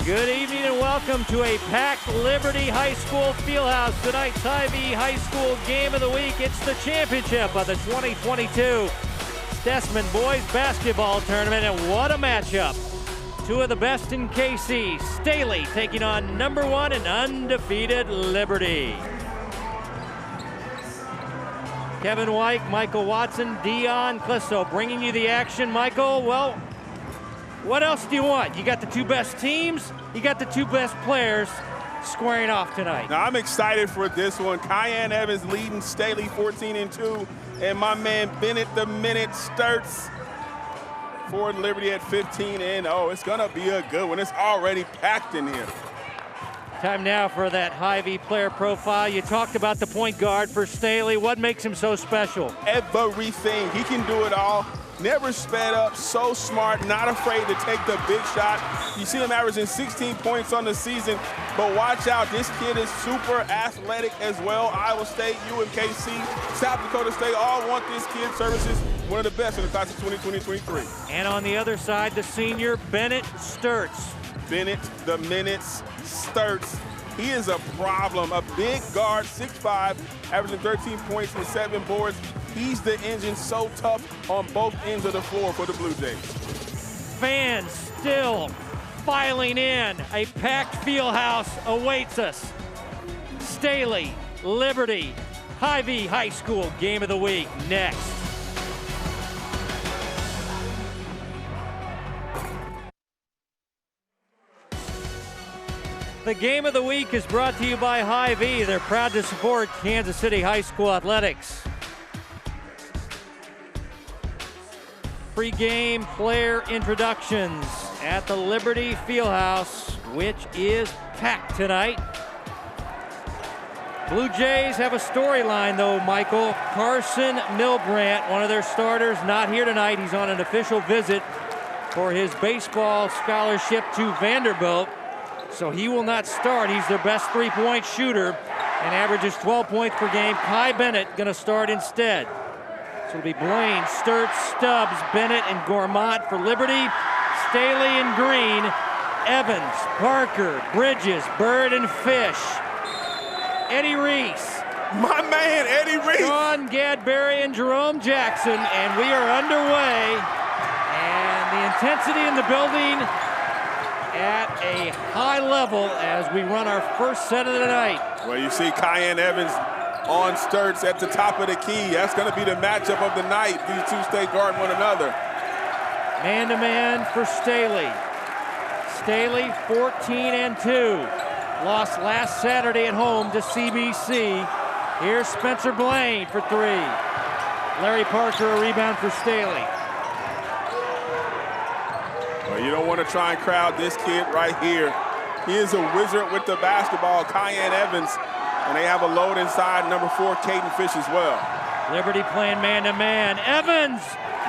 Good evening and welcome to a packed Liberty High School Fieldhouse. Tonight's Hy-Vee High School Game of the Week. It's the championship of the 2022 Stessman Boys Basketball Tournament, and what a matchup. Two of the best in KC. Staley taking on #1 and undefeated Liberty. Kevin White, Michael Watson, Dion Clisso bringing you the action. Michael, well, what else do you want? You got the two best teams, you got the two best players squaring off tonight. Now, I'm excited for this one. Kyan Evans leading Staley 14-2, and my man Bennett the Minute Sturts for Liberty at 15-0. It's gonna be a good one. It's already packed in here. Time now for that Hy-Vee player profile. You talked about the point guard for Staley. What makes him so special? Everything. He can do it all. Never sped up, so smart, not afraid to take the big shot. You see him averaging 16 points on the season, but watch out, this kid is super athletic as well. Iowa State, UMKC, South Dakota State all want this kid's services. One of the best in the class of 2020-23. And on the other side, the senior Bennett Sturts. Bennett the Minute Sturts. He is a problem, a big guard, 6'5", averaging 13 points and 7 boards. He's the engine, so tough on both ends of the floor for the Blue Jays. Fans still filing in. A packed fieldhouse awaits us. Staley, Liberty, Hy-Vee High School Game of the Week next. The Game of the Week is brought to you by Hy-Vee. They're proud to support Kansas City High School athletics. Pre-game player introductions at the Liberty Fieldhouse, which is packed tonight. Blue Jays have a storyline though, Michael. Carson Milbrandt, one of their starters, not here tonight. He's on an official visit for his baseball scholarship to Vanderbilt. So he will not start. He's their best three-point shooter and averages 12 points per game. Kai Bennett gonna start instead. So it'll be Blaine, Sturts, Stubbs, Bennett, and Gourmand for Liberty. Staley and Green, Evans, Parker, Bridges, Bird, and Fish. Eddie Reese. My man, Eddie Reese. Sean Gadberry and Jerome Jackson, and we are underway. And the intensity in the building at a high level as we run our first set of the night. Well, you see Kyan Evans on Sturts at the top of the key. That's going to be the matchup of the night. These two stay guarding one another. Man-to-man for Staley. Staley 14-2. Lost last Saturday at home to CBC. Here's Spencer Blaine for three. Larry Parker a rebound for Staley. Well, you don't want to try and crowd this kid right here. He is a wizard with the basketball, Kyan Evans. And they have a load inside, #4, Caden Fish as well. Liberty playing man-to-man. Evans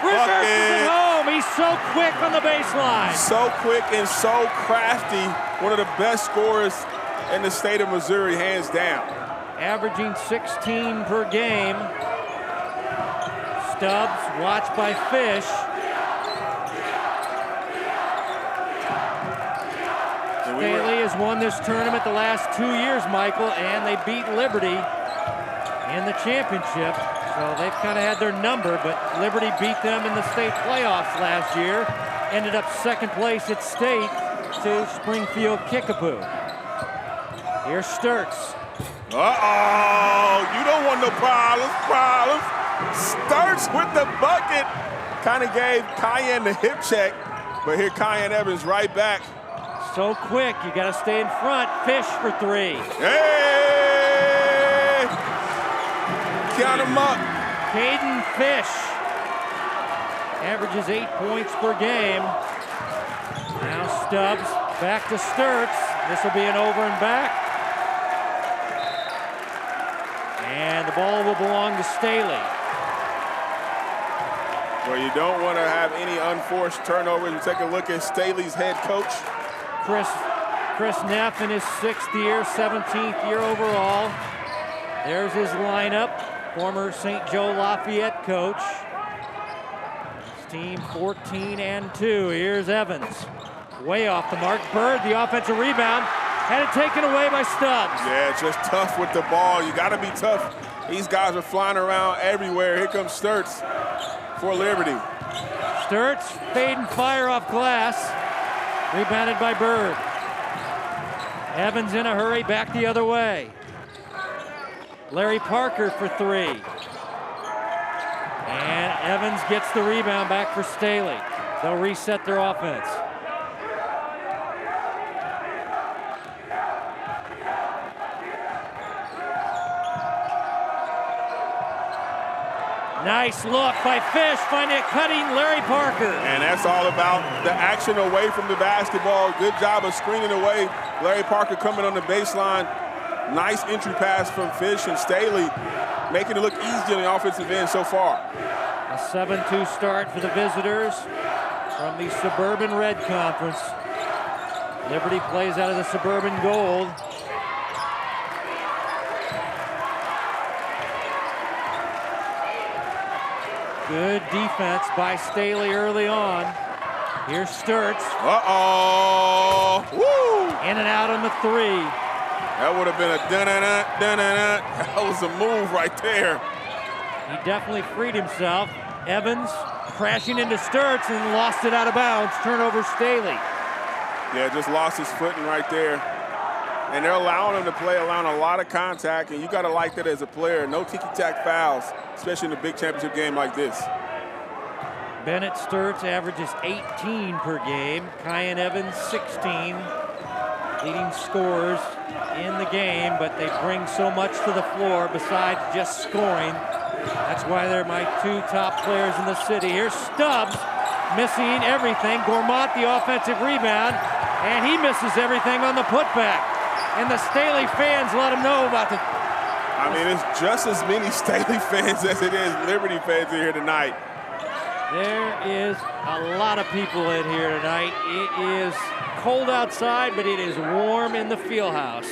reverses it home. He's so quick on the baseline. So quick and so crafty. One of the best scorers in the state of Missouri, hands down. Averaging 16 per game. Stubbs watched by Fish. Staley has won this tournament the last 2 years, Michael, and they beat Liberty in the championship. So they've kind of had their number, but Liberty beat them in the state playoffs last year. Ended up second place at state to Springfield Kickapoo. Here's Sturts. Uh-oh, you don't want no problems. Sturts with the bucket. Kind of gave Kyan the hip check, but here Kyan Evans right back. So quick, you gotta stay in front. Fish for three. Hey! Count him up. Caden Fish averages 8 points per game. Now Stubbs back to Sturts. This will be an over and back. And the ball will belong to Staley. Well, you don't want to have any unforced turnovers. You take a look at Staley's head coach. Chris Neff in his 6th year, 17th year overall. There's his lineup, former St. Joe Lafayette coach. His team 14-2. Here's Evans. Way off the mark. Bird, the offensive rebound, had it taken away by Stubbs. Yeah, just tough with the ball. You got to be tough. These guys are flying around everywhere. Here comes Sturts for Liberty. Sturts, fade and fire off glass. Rebounded by Bird. Evans in a hurry, back the other way. Larry Parker for three. And Evans gets the rebound back for Staley. They'll reset their offense. Nice look by Fish, finding it cutting Larry Parker. And that's all about the action away from the basketball. Good job of screening away. Larry Parker coming on the baseline. Nice entry pass from Fish, and Staley making it look easy on the offensive end so far. A 7-2 start for the visitors from the Suburban Red Conference. Liberty plays out of the Suburban Gold. Good defense by Staley early on. Here's Sturts. Uh-oh. Woo! In and out on the three. That would have been a dun-dun-dun, dun-dun-dun. That was a move right there. He definitely freed himself. Evans crashing into Sturts and lost it out of bounds. Turnover Staley. Yeah, just lost his footing right there. And they're allowing him to play, allowing a lot of contact, and you got to like that as a player. No ticky-tack fouls, especially in a big championship game like this. Bennett Sturts averages 18 per game. Kyan Evans, 16. Leading scorers in the game, but they bring so much to the floor besides just scoring. That's why they're my two top players in the city. Here's Stubbs missing everything. Gourmont, the offensive rebound, and he misses everything on the putback. And the Staley fans let him know about the... I mean, it's just as many Staley fans as it is Liberty fans in here tonight. There is a lot of people in here tonight. It is cold outside, but it is warm in the field house.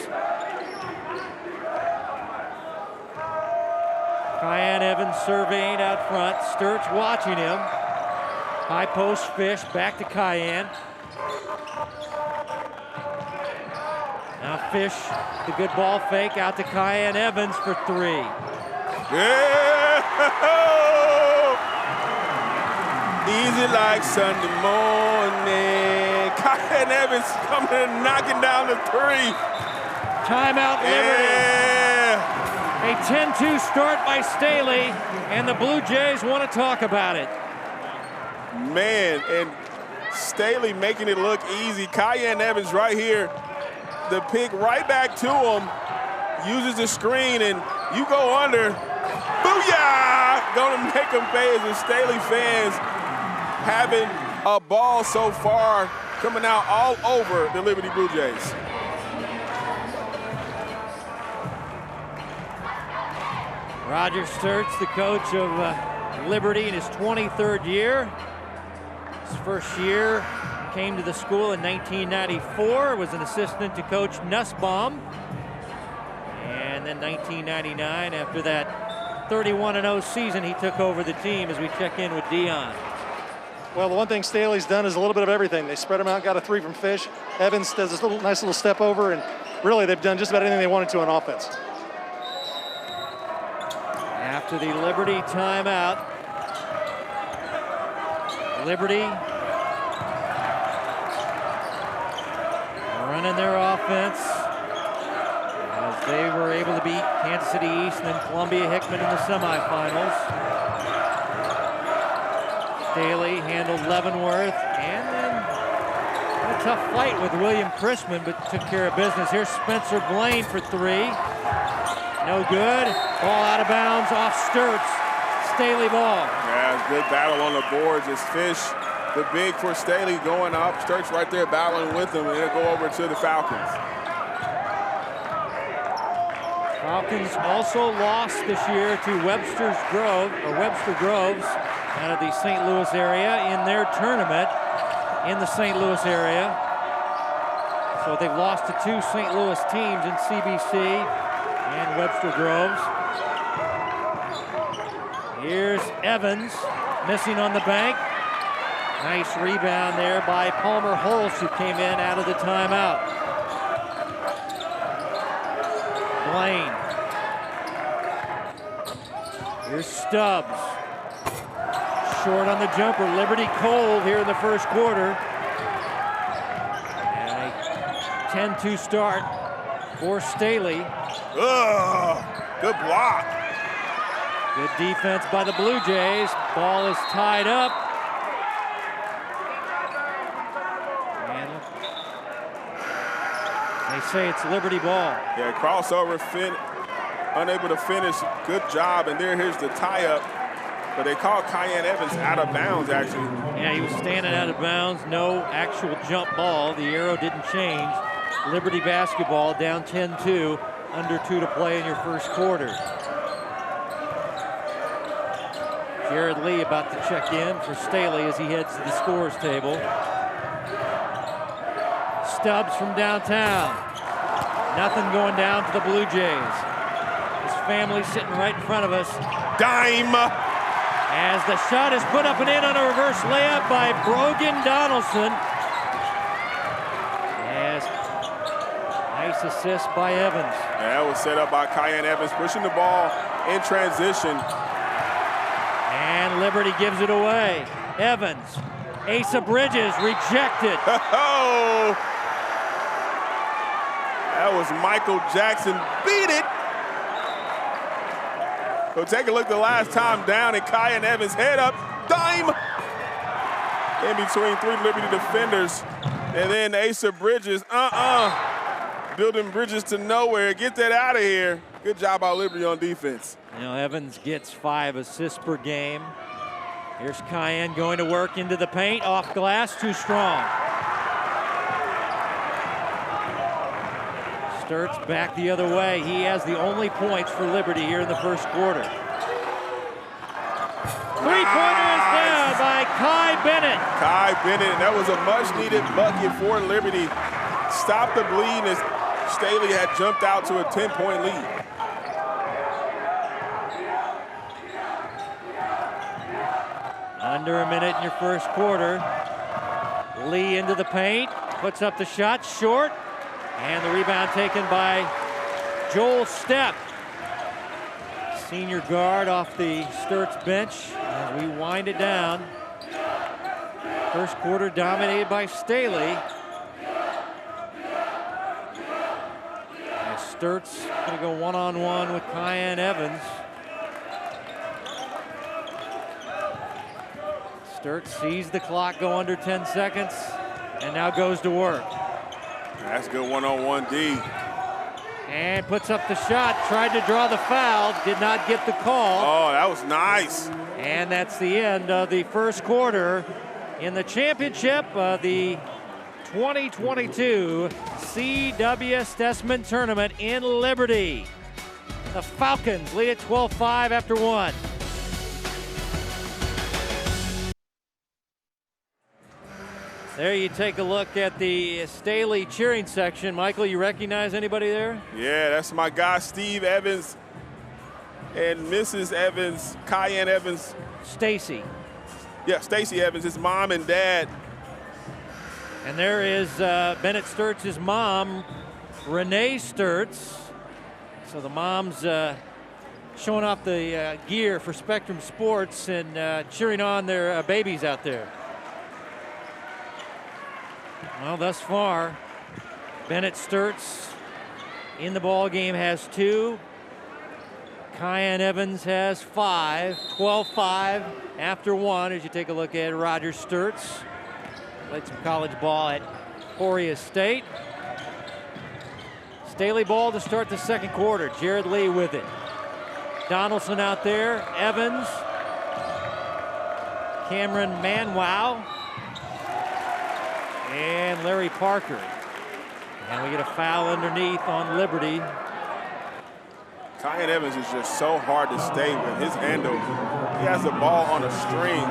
Kyan Evans surveying out front. Sturts watching him. High post Fish, back to Kyan. Now Fish, the good ball fake out to Kyan Evans for three. Yeah! Easy like Sunday morning. Kyan Evans coming and knocking down the three. Timeout Liberty. Yeah! A 10-2 start by Staley, and the Blue Jays want to talk about it. Man, and Staley making it look easy. Kyan Evans right here. The pick right back to him, uses the screen, and you go under. Booyah! Gonna make him pay as the Staley fans having a ball so far, coming out all over the Liberty Blue Jays. Roger Sturts, the coach of Liberty in his 23rd year. His first year came to the school in 1994, was an assistant to Coach Nussbaum. And then 1999, after that 31-0 season, he took over the team as we check in with Dion. Well, the one thing Staley's done is a little bit of everything. They spread them out, got a three from Fish. Evans does this nice little step over, and really they've done just about anything they wanted to on offense. After the Liberty timeout, Liberty running their offense as they were able to beat Kansas City East and then Columbia Hickman in the semifinals. Staley handled Leavenworth and then had a tough fight with William Chrisman, but took care of business. Here's Spencer Blaine for three. No good. Ball out of bounds off Sturts. Staley ball. Yeah, it's good battle on the boards. It's Fish, the big for Staley, going up. Sturts right there battling with him, and it'll go over to the Falcons. Falcons also lost this year to Webster Groves out of the St. Louis area in their tournament in the St. Louis area. So they've lost to two St. Louis teams in CBC and Webster Groves. Here's Evans missing on the bank. Nice rebound there by Palmer Holst, who came in out of the timeout. Blaine. Here's Stubbs. Short on the jumper. Liberty cold here in the first quarter. And a 10-2 start for Staley. Good block. Good defense by the Blue Jays. Ball is tied up. And they say it's Liberty ball. Yeah, crossover, unable to finish. Good job, and here's the tie-up. But they called Cayenne Evans out of bounds, actually. Yeah, he was standing out of bounds. No actual jump ball. The arrow didn't change. Liberty basketball down 10-2. Under 2 to play in your first quarter. Jared Lee about to check in for Staley as he heads to the scores table. Stubbs from downtown. Nothing going down for the Blue Jays. His family sitting right in front of us. Dime! As the shot is put up and in on a reverse layup by Brogan Donaldson. As nice assist by Evans. Yeah, that was set up by Cayenne Evans, pushing the ball in transition. And Liberty gives it away. Evans, Asa Bridges rejected. Oh! That was Michael Jackson. Beat it! So take a look the last time down, and Cayenne Evans head up, dime! In between 3 Liberty defenders. And then Asa Bridges, building bridges to nowhere. Get that out of here. Good job by Liberty on defense. You know, Evans gets 5 assists per game. Here's Cayenne going to work into the paint, off glass, too strong. Sturts back the other way. He has the only points for Liberty here in the first quarter. Three-pointer is down by Kai Bennett. Kai Bennett, and that was a much-needed bucket for Liberty. Stopped the bleed as Staley had jumped out to a 10-point lead. Under a minute in your first quarter. Lee into the paint, puts up the shot, short, and the rebound taken by Joel Stepp. Senior guard off the Sturts bench as we wind it down. First quarter dominated by Staley. And Sturts gonna go one-on-one with Cayenne Evans. Sturts sees the clock go under 10 seconds and now goes to work. That's good one-on-one D. And puts up the shot, tried to draw the foul, did not get the call. Oh, that was nice. And that's the end of the first quarter in the championship of the 2022 C.W. Stessman Tournament in Liberty. The Falcons lead at 12-5 after 1. There you take a look at the Staley cheering section. Michael, you recognize anybody there? Yeah, that's my guy, Steve Evans, and Mrs. Evans, Cayenne Evans. Stacy. Yeah, Stacy Evans, his mom and dad. And there is Bennett Sturts' mom, Renee Sturts. So the mom's showing off the gear for Spectrum Sports and cheering on their babies out there. Well, thus far, Bennett Sturts in the ball game has 2. Cayenne Evans has 5. 12-5 after 1 as you take a look at Roger Sturts. Played some college ball at Peoria State. Staley ball to start the second quarter. Jared Lee with it. Donaldson out there. Evans. Cameron Manwow. And Larry Parker. And we get a foul underneath on Liberty. Cayenne Evans is just so hard to stay with. His handle, he has the ball on a string.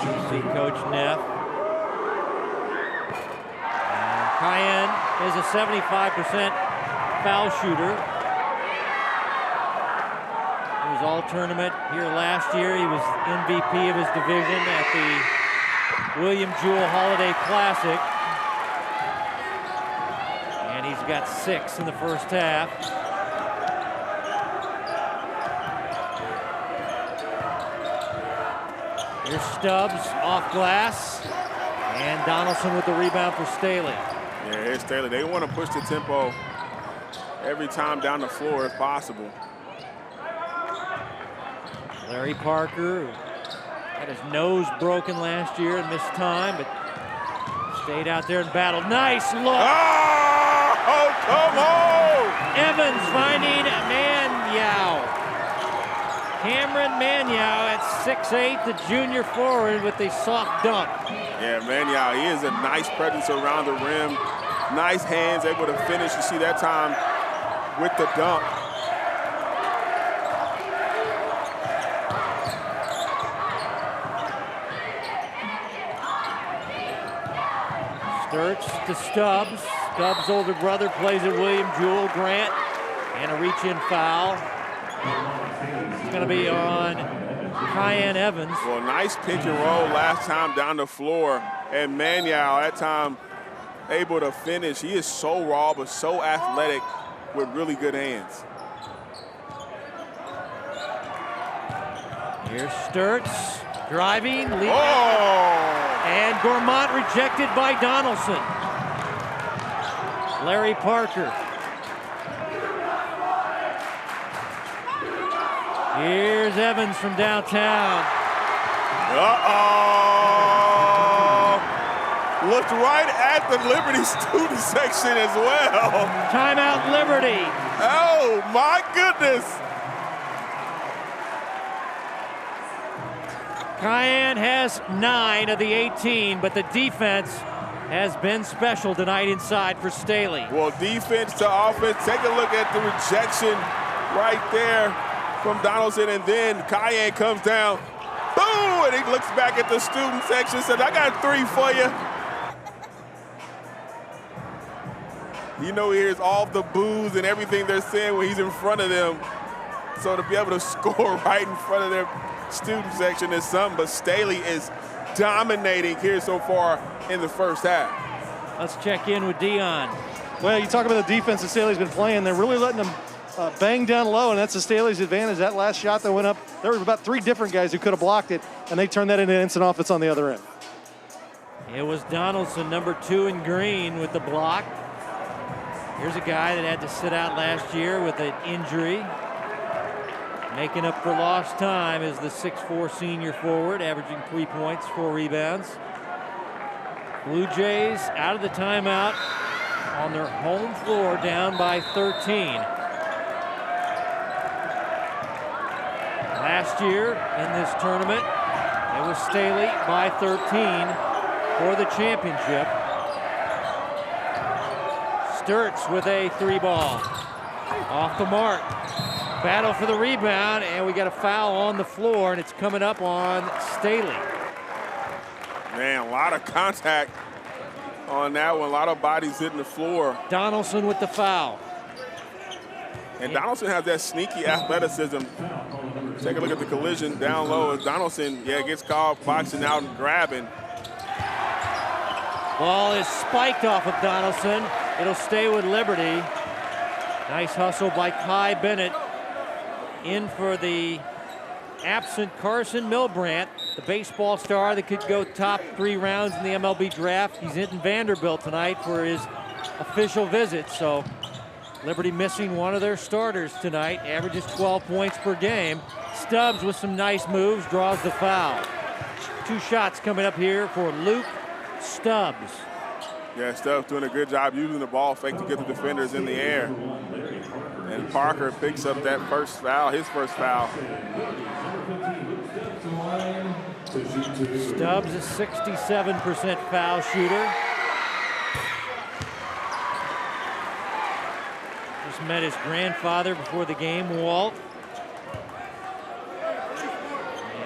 You see Coach Neff. And Cayenne is a 75% foul shooter. There's all-tournament here last year. He was MVP of his division at the William Jewell Holiday Classic. And he's got 6 in the first half. Here's Stubbs off glass. And Donaldson with the rebound for Staley. Yeah, here's Staley. They want to push the tempo every time down the floor if possible. Larry Parker had his nose broken last year and missed time, but stayed out there and battled. Nice look. Oh, come on! Evans finding Manyao. Cameron Manyao at 6'8", the junior forward with a soft dunk. Yeah, Manyao, he is a nice presence around the rim. Nice hands, able to finish. You see that time with the dunk. Sturts to Stubbs. Stubbs' older brother plays at William Jewell. Grant, and a reach-in foul. It's going to be on Kyan Evans. Well, nice pick and roll last time down the floor. And Manyao, that time, able to finish. He is so raw, but so athletic with really good hands. Here's Sturts, driving, leading. Oh! And Gourmand rejected by Donaldson. Larry Parker. Here's Evans from downtown. Looked right at the Liberty student section as well. Timeout, Liberty. Oh, my goodness. Kyan has 9 of the 18, but the defense has been special tonight inside for Staley. Well, defense to offense. Take a look at the rejection right there from Donaldson, and then Kyan comes down. Boom! And he looks back at the student section and says, I got 3 for you. You know, he hears all the boos and everything they're saying when he's in front of them. So to be able to score right in front of their student section is something, but Staley is dominating here so far in the first half. Let's check in with Dion. Well, you talk about the defense that Staley's been playing. They're really letting them bang down low, and that's the Staley's advantage. That last shot that went up, there were about 3 different guys who could have blocked it, and they turned that into instant offense on the other end. It was Donaldson, number 2 in green, with the block. Here's a guy that had to sit out last year with an injury. Making up for lost time is the 6'4" senior forward, averaging 3 points, 4 rebounds. Blue Jays out of the timeout on their home floor, down by 13. Last year in this tournament, it was Staley by 13 for the championship. Sturts with a 3-ball. Off the mark. Battle for the rebound, and we got a foul on the floor, and it's coming up on Staley. Man, a lot of contact on that one. A lot of bodies hitting the floor. Donaldson with the foul. And Donaldson has that sneaky athleticism. Take a look at the collision down low as Donaldson, gets caught boxing out and grabbing. Ball is spiked off of Donaldson. It'll stay with Liberty. Nice hustle by Kai Bennett. In for the absent Carson Milbrandt, the baseball star that could go top 3 rounds in the MLB draft. He's in Vanderbilt tonight for his official visit, so Liberty missing one of their starters tonight, averages 12 points per game. Stubbs with some nice moves, draws the foul. 2 shots coming up here for Luke Stubbs. Yeah, Stubbs doing a good job using the ball fake to get the defenders in the air. And Parker picks up that first foul, his first foul. Stubbs is 67% foul shooter. Just met his grandfather before the game, Walt.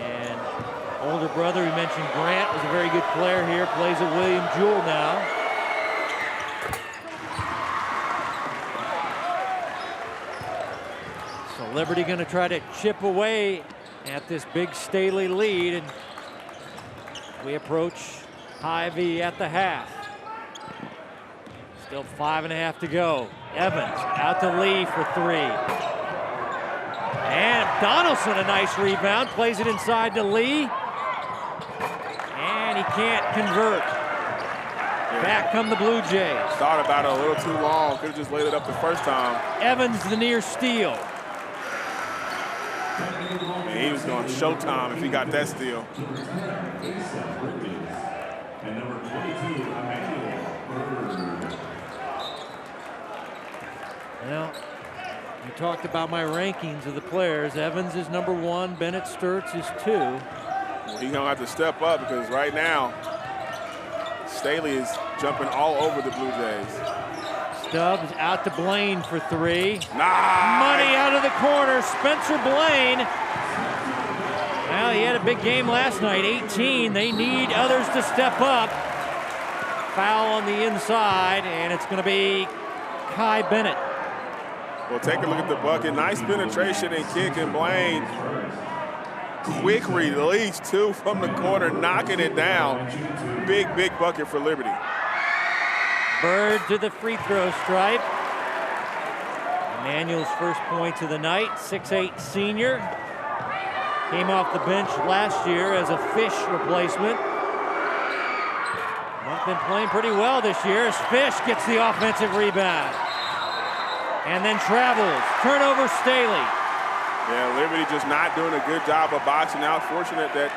And older brother, we mentioned Grant, was a very good player here, plays at William Jewell now. So Well, Liberty going to try to chip away at this big Staley lead, and we approach Hy-Vee at the half. Still 5.5 to go. Evans out to Lee for 3. And Donaldson, a nice rebound, plays it inside to Lee. And he can't convert. Back come the Blue Jays. Thought about it a little too long. Could have just laid it up the first time. Evans the near steal. Man, he was going showtime if he got that steal. Well, you talked about my rankings of the players. Evans is number 1, Bennett Sturts is 2. He's gonna have to step up because right now, Staley is jumping all over the Blue Jays. Stubbs out to Blaine for 3. Nice. Money out of the corner, Spencer Blaine. Well, he had a big game last night, 18. They need others to step up. Foul on the inside, and it's gonna be Kai Bennett. Well, take a look at the bucket. Nice penetration and kick, and Blaine. Quick release, too, from the corner, knocking it down. Big, big bucket for Liberty. Bird to the free throw stripe. Emmanuel's first points of the night, 6'8" senior. Came off the bench last year as a Fish replacement. Not been playing pretty well this year as Fish gets the offensive rebound. And then travels. Turnover, Staley. Yeah, Liberty just not doing a good job of boxing out. Fortunate that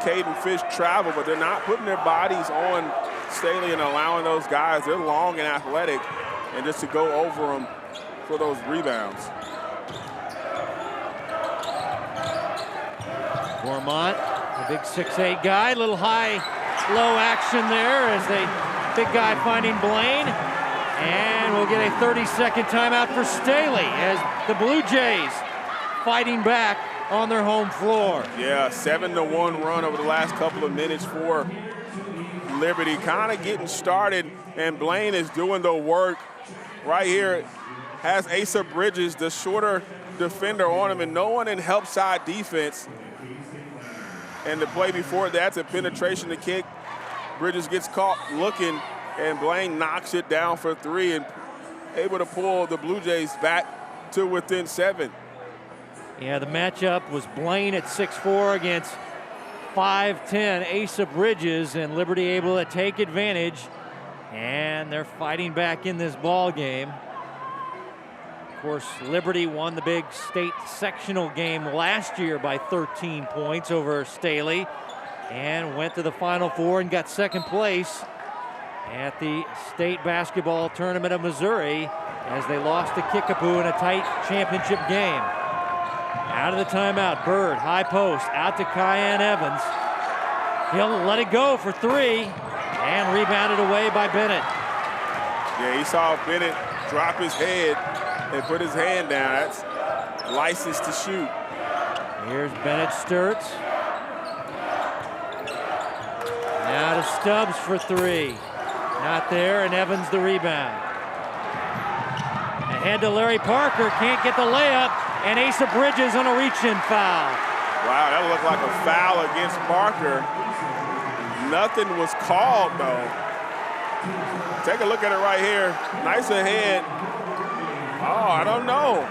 Caden Fish traveled, but they're not putting their bodies on Staley and allowing those guys. They're long and athletic, and just to go over them for those rebounds. Gormont, a big 6'8" guy, little high-low action there as the big guy finding Blaine. And we'll get a 30-second timeout for Staley as the Blue Jays fighting back on their home floor. Yeah, 7-1 run over the last couple of minutes for Liberty. Kind of getting started, and Blaine is doing the work right here. Has Asa Bridges, the shorter defender, on him, and no one in help side defense. And the play before that's a penetration to kick. Bridges gets caught looking, and Blaine knocks it down for 3 and able to pull the Blue Jays back to within 7. Yeah, the matchup was Blaine at 6'4" against 5'10" Asa Bridges, and Liberty able to take advantage, and they're fighting back in this ball game. Of course, Liberty won the big state sectional game last year by 13 points over Staley and went to the Final Four and got second place at the state basketball tournament of Missouri as they lost to Kickapoo in a tight championship game. Out of the timeout, Bird, high post, out to Kyan Evans. He'll let it go for 3 and rebounded away by Bennett. Yeah, he saw Bennett drop his head and put his hand down. That's license to shoot. Here's Bennett Sturts. Now to Stubbs for 3. Not there, and Evans the rebound. Ahead to Larry Parker, can't get the layup, and Asa Bridges on a reach-in foul. Wow, that looked like a foul against Parker. Nothing was called, though. Take a look at it right here. Nice ahead. Oh, I don't know.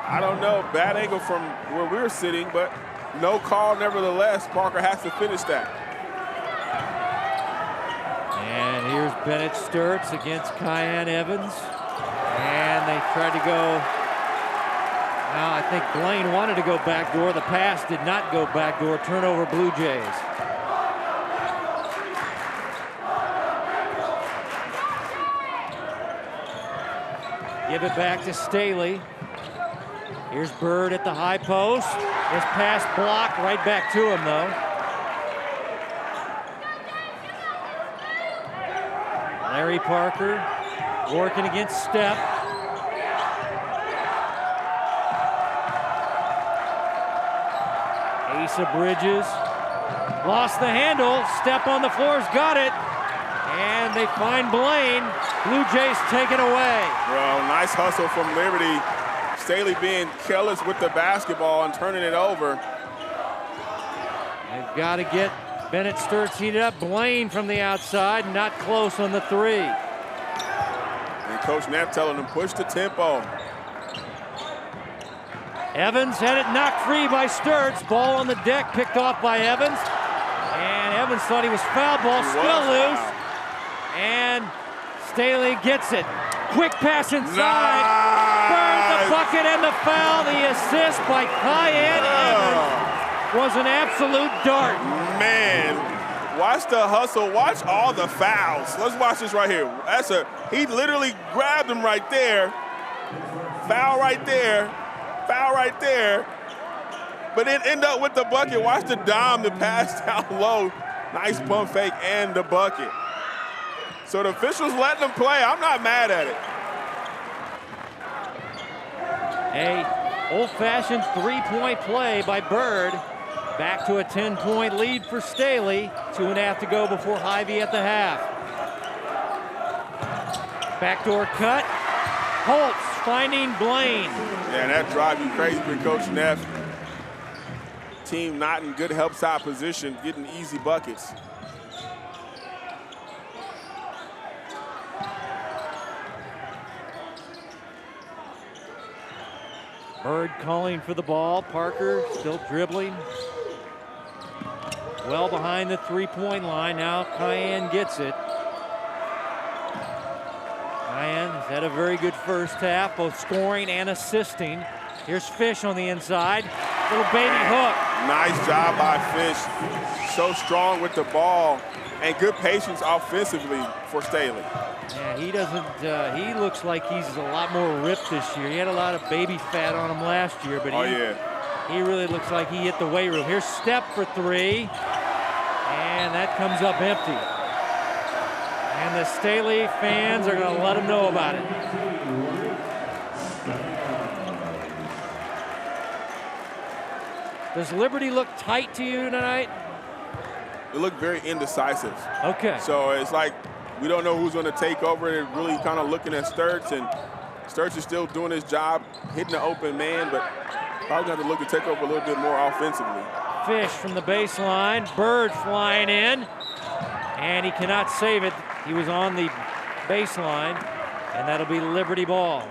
I don't know. Bad angle from where we're sitting, but no call nevertheless. Parker has to finish that. And here's Bennett Sturts against Kyan Evans. And they tried to go. Now I think Blaine wanted to go backdoor. The pass did not go backdoor. Turnover, Blue Jays. Give it back to Staley. Here's Bird at the high post. This pass blocked right back to him, though. Larry Parker working against Step. Asa Bridges lost the handle. Step on the floor's got it. And they find Blaine. Blue Jays take it away. Bro, nice hustle from Liberty. Staley being careless with the basketball and turning it over. They've got to get Bennett Sturtz heated up. Blaine from the outside, not close on the three. And Coach Neff telling him push the tempo. Evans had it knocked free by Sturtz. Ball on the deck, picked off by Evans. And Evans thought he was foul ball, still loose. And Staley gets it. Quick pass inside. Burned the bucket and the foul. The assist by Cayenne Evans was an absolute dart. Man, watch the hustle. Watch all the fouls. Let's watch this right here. He literally grabbed him right there. Foul right there. Foul right there. But it ended up with the bucket. Watch the dime, the pass down low. Nice pump fake and the bucket. So the officials letting them play. I'm not mad at it. A old-fashioned three-point play by Bird. Back to a 10-point lead for Staley. 2.5 to go before Hyvee at the half. Backdoor cut. Holtz finding Blaine. Yeah, that drive you crazy with Coach Neff. Team not in good help side position, getting easy buckets. Bird calling for the ball. Parker still dribbling. Well behind the three-point line. Now Cayenne gets it. Cayenne has had a very good first half, both scoring and assisting. Here's Fish on the inside. Little baby hook. Nice job by Fish. So strong with the ball and good patience offensively for Staley. Yeah, he doesn't, he looks like he's a lot more ripped this year. He had a lot of baby fat on him last year, but he really looks like he hit the weight room. Here's Step for three, and that comes up empty. And the Staley fans are gonna let him know about it. Does Liberty look tight to you tonight? They look very indecisive. Okay. So it's like we don't know who's going to take over. They're really kind of looking at Sturtz, and Sturtz is still doing his job, hitting the open man, but probably going to look to take over a little bit more offensively. Fish from the baseline. Bird flying in, and he cannot save it. He was on the baseline, and that'll be Liberty ball.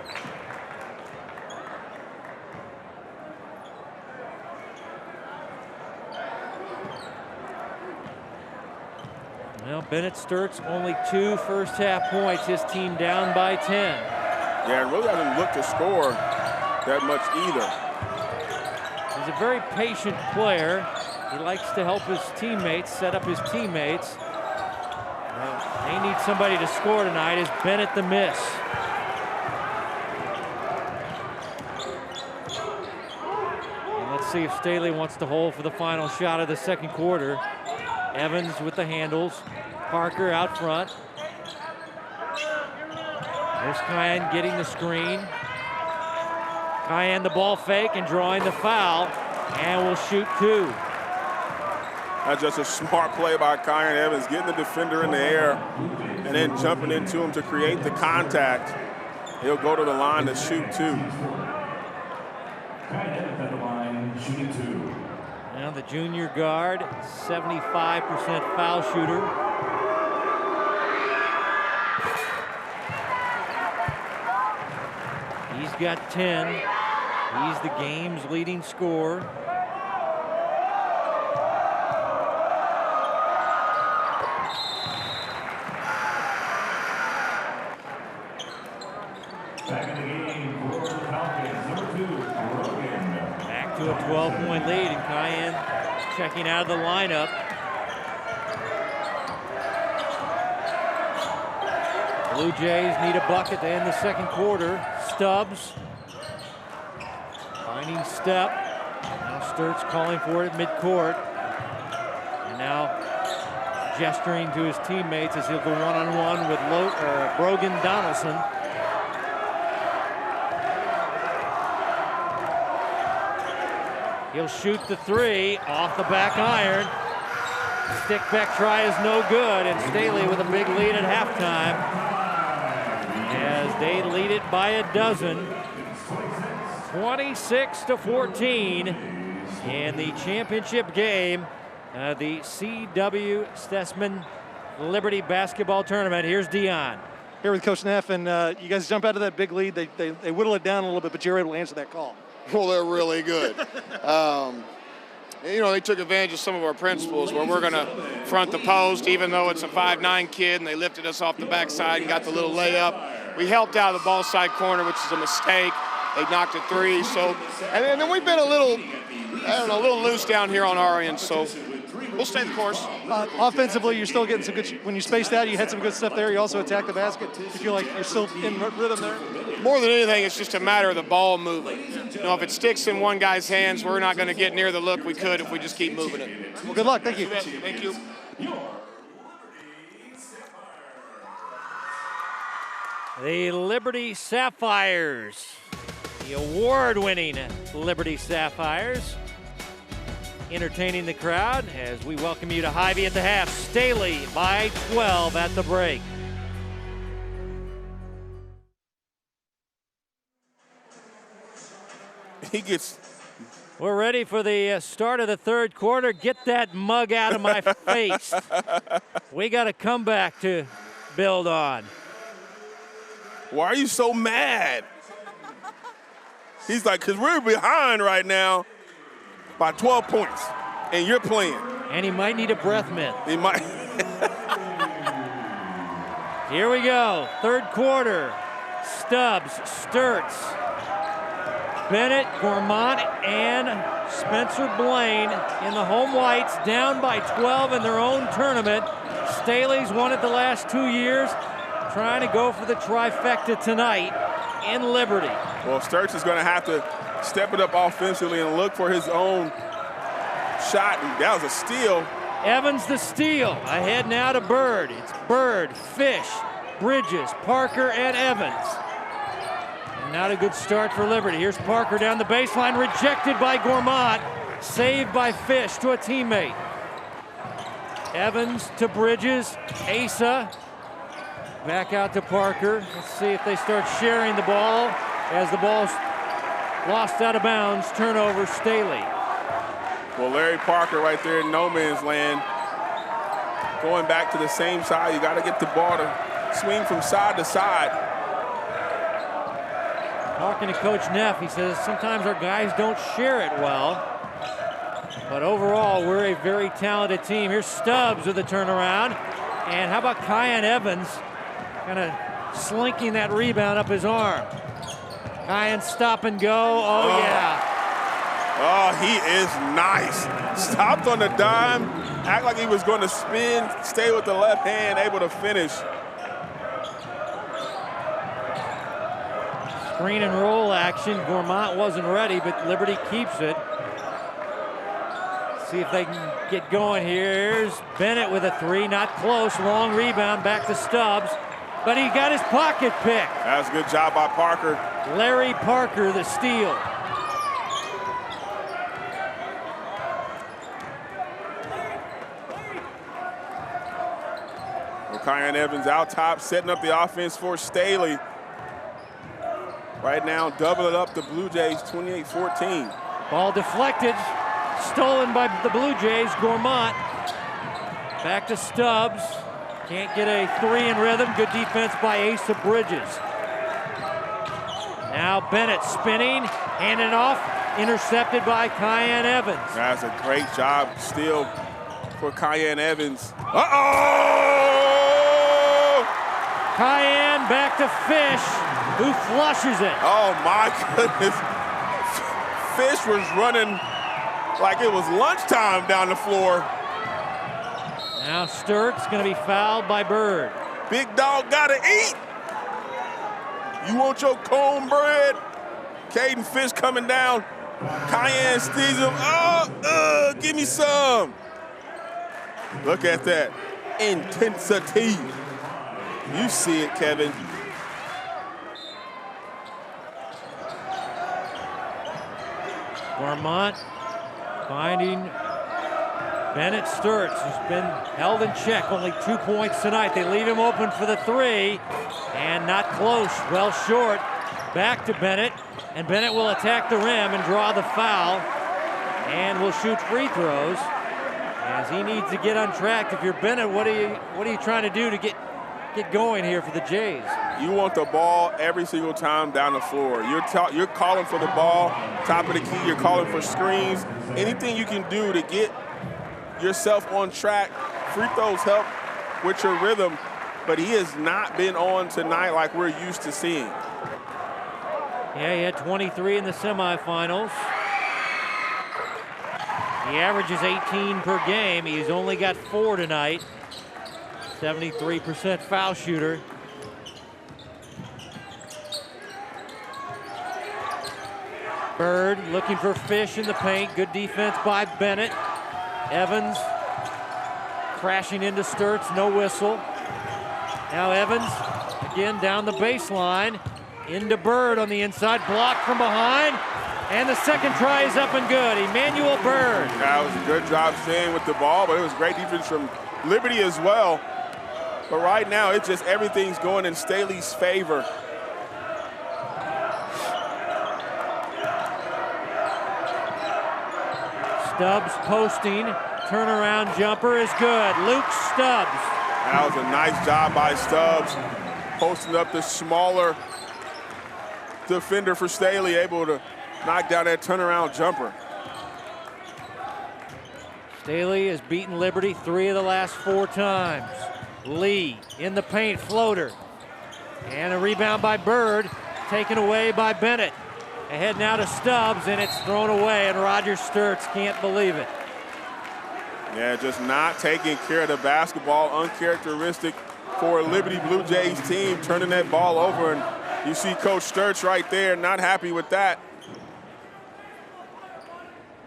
Well, Bennett Sturtz only 2 first-half points. His team down by 10. Yeah, really hasn't looked to score that much either. He's a very patient player. He likes to help his teammates, set up his teammates. They need somebody to score tonight. Is Bennett the miss? And let's see if Staley wants to hold for the final shot of the second quarter. Evans with the handles. Parker out front. There's Cayenne getting the screen. Cayenne the ball fake and drawing the foul, and will shoot 2. That's just a smart play by Cayenne Evans, getting the defender in the air and then jumping into him to create the contact. He'll go to the line to shoot 2. Cayenne at the line, shooting 2. Now the junior guard, 75% foul shooter. He's got 10. He's the game's leading scorer. Back in the game for the Falcons, number 2, Rogan. Back to a 12-point lead, and Cayenne checking out of the lineup. Blue Jays need a bucket to end the second quarter. Stubbs finding Step. Now Sturtz calling for it at midcourt. And now gesturing to his teammates as he'll go one-on-one with Brogan Donaldson. He'll shoot the 3 off the back iron. Stick back try is no good, and Staley with a big lead at halftime as they lead it by a dozen, 26-14 in the championship game, the C.W. Stessman Liberty basketball tournament. Here's Dion. Here with Coach Neff, and you guys jump out of that big lead. They whittle it down a little bit, but you're able to answer that call. Well, they're really good. You know, they took advantage of some of our principles where we're going to front the post, even though it's a 5'9" kid, and they lifted us off the backside and got the little layup. We helped out of the ball side corner, which is a mistake. They knocked a three. So, and then we've been a little, I don't know, a little loose down here on our end. So we'll stay the course. Offensively, you're still getting some good. When you spaced out, you had some good stuff there. You also attacked the basket. You feel like you're still in rhythm there? More than anything, it's just a matter of the ball moving. You know, if it sticks in one guy's hands, we're not going to get near the look we could if we just keep moving it. Well, good luck. Thank you. Thank you. The Liberty Sapphires, the award-winning Liberty Sapphires, entertaining the crowd as we welcome you to Hy-Vee at the half. Staley by 12 at the break. We're ready for the start of the third quarter. Get that mug out of my face. We got a comeback to build on. Why are you so mad? He's like, because we're behind right now by 12 points, and you're playing. And he might need a breath mint. He might. Here we go, third quarter. Stubbs, Sturts, Bennett, Gourmand, and Spencer Blaine in the home whites, down by 12 in their own tournament. Staley's won it the last 2 years, trying to go for the trifecta tonight in Liberty. Well, Sturts is going to have to step it up offensively and look for his own shot. And that was a steal. Evans the steal. Ahead now to Bird. It's Bird, Fish, Bridges, Parker, and Evans. And not a good start for Liberty. Here's Parker down the baseline, rejected by Gourmand. Saved by Fish to a teammate. Evans to Bridges, Asa. Back out to Parker. Let's see if they start sharing the ball as the ball's lost out of bounds. Turnover, Staley. Well, Larry Parker right there in no man's land. Going back to the same side. You got to get the ball to swing from side to side. Talking to Coach Neff, he says sometimes our guys don't share it well. But overall, we're a very talented team. Here's Stubbs with a turnaround. And how about Kyan Evans? Kind of slinking that rebound up his arm. Kyan stop and go. Oh, yeah. Oh, he is nice. Stopped on the dime. Act like he was going to spin. Stay with the left hand, able to finish. Screen and roll action. Gourmand wasn't ready, but Liberty keeps it. See if they can get going here. Here's Bennett with a three. Not close. Long rebound back to Stubbs. But he got his pocket pick. That's a good job by Parker. Larry Parker, the steal. Well, Kyan Evans out top, setting up the offense for Staley. Right now, double it up the Blue Jays, 28-14. Ball deflected, stolen by the Blue Jays. Gourmand back to Stubbs. Can't get a three in rhythm. Good defense by Asa Bridges. Now Bennett spinning, handing off, intercepted by Kyan Evans. That's a great job still for Kyan Evans. Uh-oh! Kyan back to Fish, who flushes it. Oh my goodness. Fish was running like it was lunchtime down the floor. Now Sturt's going to be fouled by Bird. Big dog gotta eat. You want your cornbread? Caden Fish coming down. Kyan steals him. Oh, give me some. Look at that intensity. You see it, Kevin. Gourmand finding Bennett Sturts, who's been held in check, only 2 points tonight. They leave him open for the three, and not close, well short. Back to Bennett, and Bennett will attack the rim and draw the foul, and will shoot free throws, as he needs to get on track. If you're Bennett, what are you trying to do to get going here for the Jays? You want the ball every single time down the floor. You're calling for the ball, top of the key. You're calling for screens. Anything you can do to get yourself on track. Free throws help with your rhythm, but he has not been on tonight like we're used to seeing. Yeah, he had 23 in the semifinals. He averages 18 per game. He's only got 4 tonight. 73% foul shooter. Bird looking for fish in the paint. Good defense by Bennett. Evans crashing into Sturts, no whistle. Now Evans again down the baseline. Into Bird on the inside, blocked from behind. And the second try is up and good. Emmanuel Bird. That was a good job staying with the ball, but it was great defense from Liberty as well. But right now, it's just everything's going in Staley's favor. Stubbs posting, turnaround jumper is good. Luke Stubbs. That was a nice job by Stubbs, posting up the smaller defender for Staley, able to knock down that turnaround jumper. Staley has beaten Liberty 3 of the last 4 times. Lee in the paint, floater. And a rebound by Bird, taken away by Bennett. Ahead now to Stubbs, and it's thrown away, and Roger Sturts can't believe it. Yeah, just not taking care of the basketball, uncharacteristic for a Liberty Blue Jays team, turning that ball over, and you see Coach Sturts right there, not happy with that.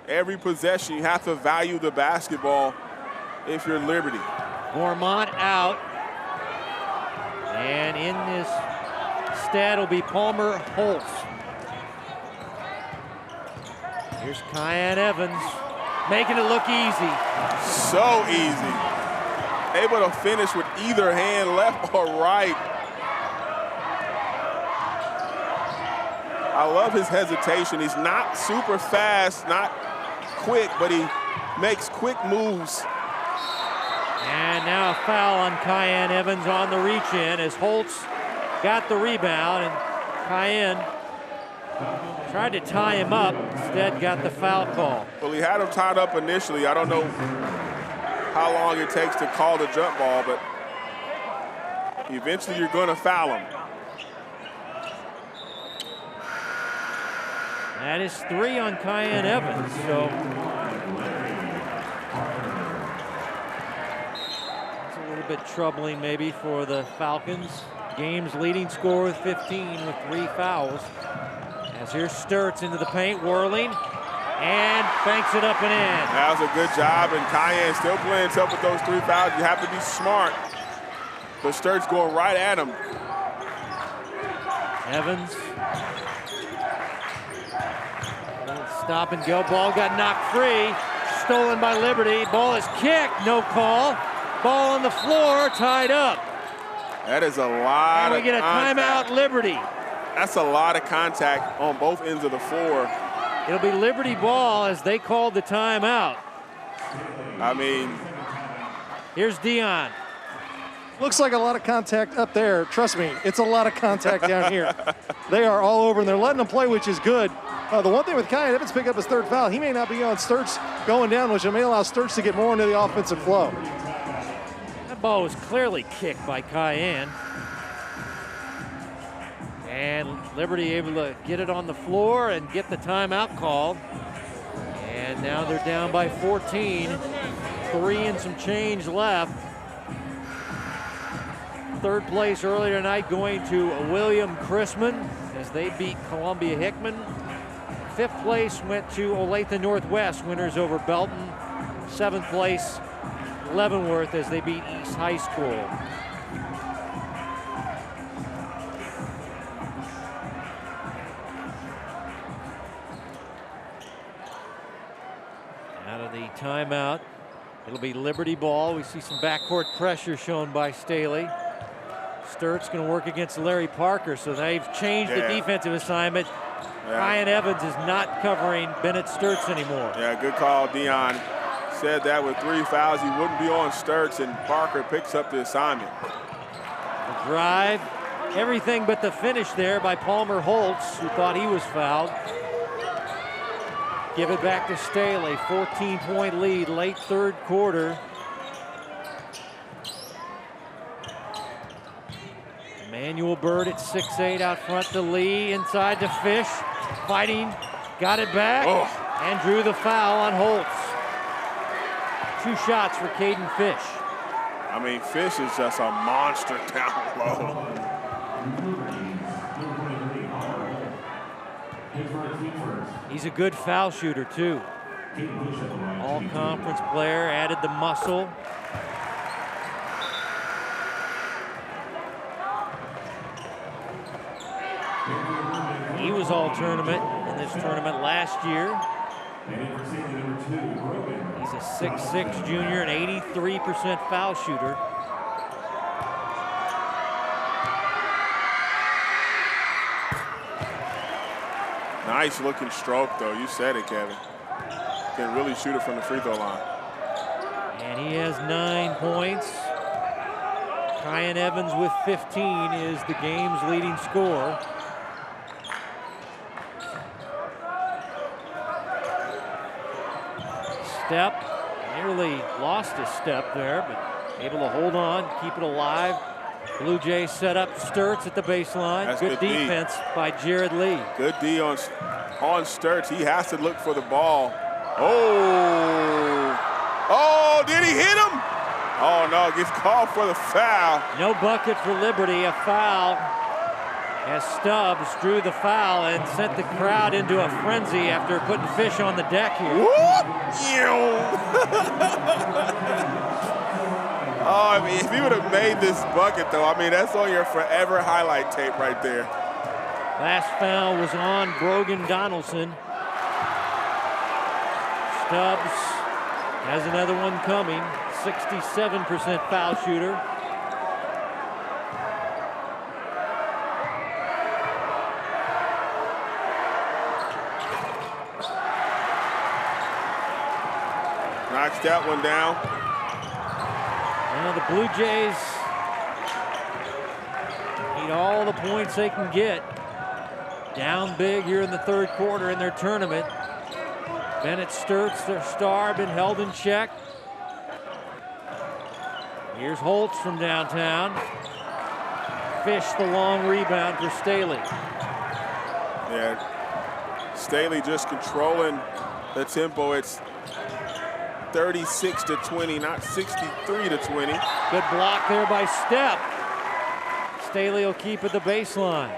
Every possession, you have to value the basketball if you're Liberty. Gormont out. And in this stead will be Palmer Holtz. Here's Kyan Evans, making it look easy. So easy. Able to finish with either hand, left or right. I love his hesitation. He's not super fast, not quick, but he makes quick moves. And now a foul on Kyan Evans on the reach-in as Holtz got the rebound, and Kyan tried to tie him up, instead got the foul call. Well, he had him tied up initially. I don't know how long it takes to call the jump ball, but eventually you're going to foul him. That is 3 on Kyan Evans, so it's a little bit troubling maybe for the Falcons. Game's leading scorer with 15 with 3 fouls. As here's Sturts into the paint, whirling, and banks it up and in. That was a good job, and Kyan still playing tough with those 3 fouls. You have to be smart. But Sturts going right at him. Evans. Stop and go, ball got knocked free. Stolen by Liberty, ball is kicked, no call. Ball on the floor, tied up. That is a lot of contact. And we get a timeout, Liberty. That's a lot of contact on both ends of the floor. It'll be Liberty ball as they called the timeout. I mean, here's Dion. Looks like a lot of contact up there. Trust me, it's a lot of contact down here. They are all over, and they're letting them play, which is good. The one thing with Kyan Evans picking up his 3rd foul, he may not be on Sturts going down, which may allow Sturts to get more into the offensive flow. That ball was clearly kicked by Kyan. And Liberty able to get it on the floor and get the timeout called. And now they're down by 14. 3 and some change left. 3rd place earlier tonight going to William Chrisman as they beat Columbia Hickman. 5th place went to Olathe Northwest, winners over Belton. 7th place, Leavenworth, as they beat East High School. Out of the timeout, It'll be Liberty ball. We see some backcourt pressure shown by Staley. Sturt's going to work against Larry Parker, so they've changed the defensive assignment. Ryan Evans is not covering Bennett Sturtz anymore. Yeah, good call. Dion said that with 3 fouls, he wouldn't be on Sturtz, and Parker picks up the assignment. The drive, everything but the finish there by Palmer Holtz, who thought he was fouled. Give it back to Staley, 14-point lead, late third quarter. Emmanuel Bird at 6'8", out front to Lee, inside to Fish, fighting, got it back, and drew the foul on Holtz. 2 shots for Caden Fish. I mean, Fish is just a monster down low. He's a good foul shooter, too. All-conference player, added the muscle. He was all-tournament in this tournament last year. He's a 6'6" junior, an 83% foul shooter. Nice looking stroke, though. You said it, Kevin. Can really shoot it from the free throw line. And he has 9 points. Kyan Evans with 15 is the game's leading scorer. Step, nearly lost his step there, but able to hold on, keep it alive. Blue Jays set up Sturtz at the baseline. That's good defense by Jared Lee. Good D on Sturtz. He has to look for the ball. Oh, did he hit him? Oh no, gets called for the foul. No bucket for Liberty, a foul as Stubbs drew the foul and sent the crowd into a frenzy after putting Fish on the deck here. Oh, I mean, if he would have made this bucket, though, I mean, that's on your forever highlight tape right there. Last foul was on Brogan Donaldson. Stubbs has another one coming, 67% foul shooter. Knocks that one down. Now the Blue Jays need all the points they can get. Down big here in the third quarter in their tournament. Bennett Sturtz, their star, been held in check. Here's Holtz from downtown. Fish the long rebound for Staley. Yeah, Staley just controlling the tempo. It's 36-20, not 63-20. Good block there by Step. Staley will keep at the baseline.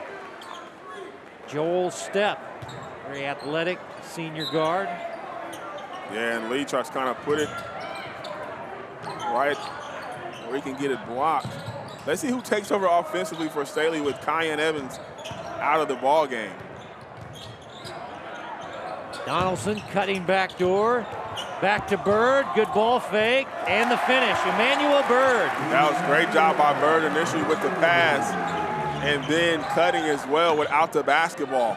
Joel Step, very athletic senior guard. Yeah, and Lee tries to kind of put it right where he can get it blocked. Let's see who takes over offensively for Staley with Kyan Evans out of the ball game. Donaldson cutting back door. Back to Bird, good ball fake, and the finish, Emmanuel Bird. That was a great job by Bird initially with the pass, and then cutting as well without the basketball.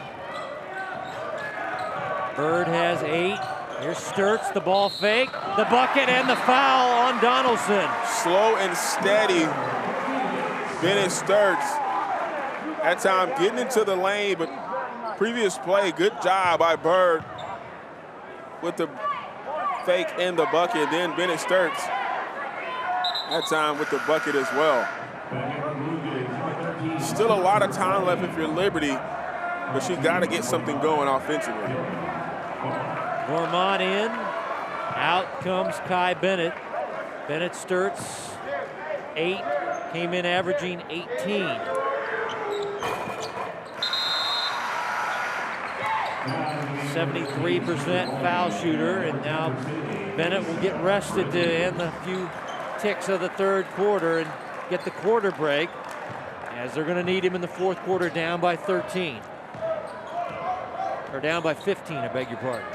Bird has 8. Here's Sturtz, the ball fake, the bucket, and the foul on Donaldson. Slow and steady, Bennett Sturtz. That time getting into the lane, but previous play, good job by Bird with the fake and the bucket. Then Bennett Sturtz, that time with the bucket as well. Still a lot of time left if you're Liberty, but you got to get something going offensively. Gormand in, out comes Kai Bennett. Bennett Sturtz, 8, came in averaging 18. .73% foul shooter, and now Bennett will get rested to end the few ticks of the third quarter and get the quarter break, as they're going to need him in the fourth quarter, down by 13. Or down by 15, I beg your pardon.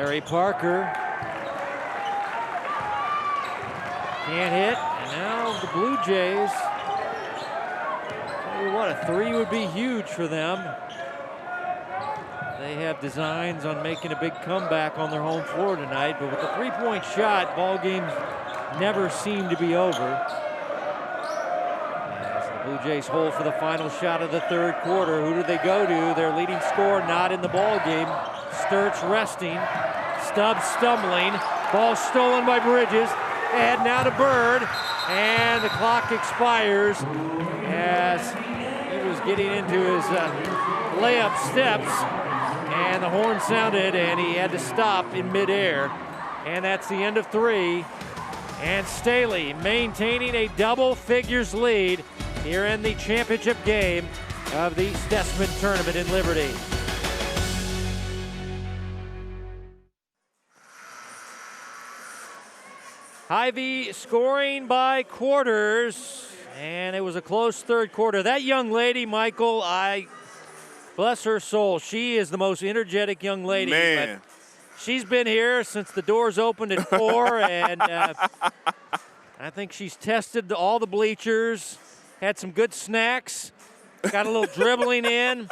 Larry Parker can't hit, and now the Blue Jays. Tell you what, a 3 would be huge for them. They have designs on making a big comeback on their home floor tonight, but with the 3-point shot, ball games never seem to be over. As the Blue Jays hold for the final shot of the third quarter, who do they go to? Their leading scorer not in the ball game. Sturts resting, Stubbs stumbling, ball stolen by Bridges, and now to Bird, and the clock expires as he was getting into his layup steps, and the horn sounded, and he had to stop in midair, and that's the end of 3. And Staley maintaining a double figures lead here in the championship game of the Stessman Tournament in Liberty. Hy-Vee scoring by quarters, and it was a close third quarter. That young lady, Michael, bless her soul, she is the most energetic young lady. Man. But she's been here since the doors opened at 4, and I think she's tested all the bleachers, had some good snacks, got a little dribbling in,